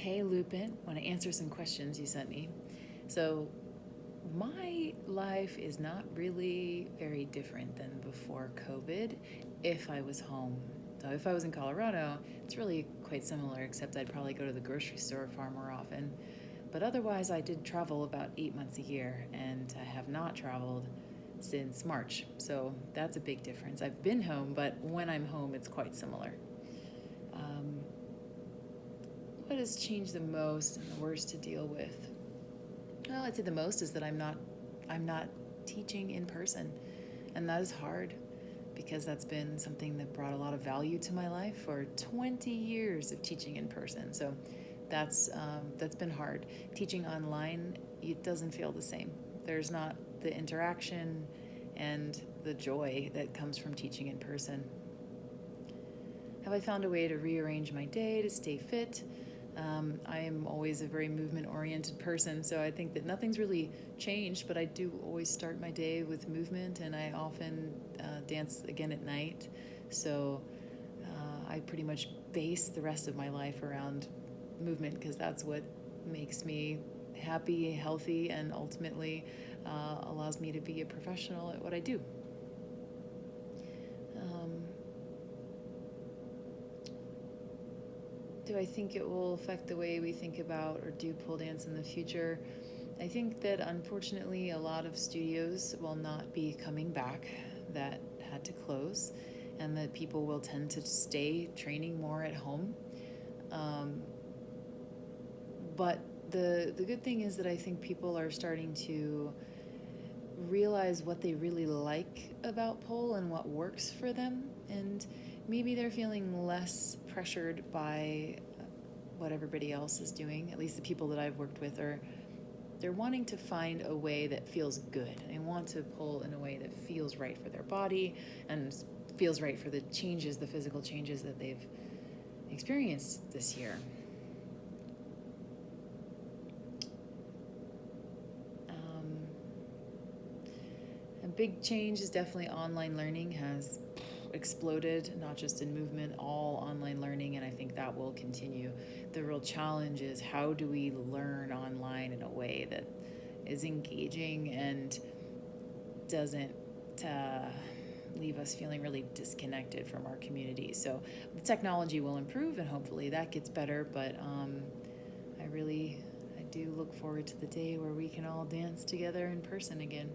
Hey, Lupin, want to answer some questions you sent me. So, my life is not really very different than before COVID if I was home. So, if I was in Colorado, it's really quite similar, except I'd probably go to the grocery store far more often. But otherwise, I did travel about 8 months a year, and I have not traveled since March. So, that's a big difference. I've been home, but when I'm home, it's quite similar. Um, what has changed the most and the worst to deal with? Well, I'd say the most is that I'm not teaching in person, and that is hard because that's been something that brought a lot of value to my life for 20 years of teaching in person. So that's been hard. Teaching online, it doesn't feel the same. There's not the interaction and the joy that comes from teaching in person. Have I found a way to rearrange my day to stay fit? I am always a very movement-oriented person, so I think that nothing's really changed, but I do always start my day with movement, and I often dance again at night. So I pretty much base the rest of my life around movement because that's what makes me happy, healthy, and ultimately allows me to be a professional at what I do. Do I think it will affect the way we think about or do pole dance in the future? I think that unfortunately a lot of studios will not be coming back that had to close, and that people will tend to stay training more at home. Um, but the good thing is that I think people are starting to realize what they really like about pole and what works for them, and maybe they're feeling less pressured by what everybody else is doing. At least the people that I've worked with are they're wanting to find a way that feels good. They want to pull in a way that feels right for their body and feels right for the changes, the physical changes that they've experienced this year. A big change is definitely online learning has exploded, not just in movement, all online learning, and I think that will continue. The real challenge is how do we learn online in a way that is engaging and doesn't uh, leave us feeling really disconnected from our community. So the technology will improve, and hopefully that gets better, but I do look forward to the day where we can all dance together in person again.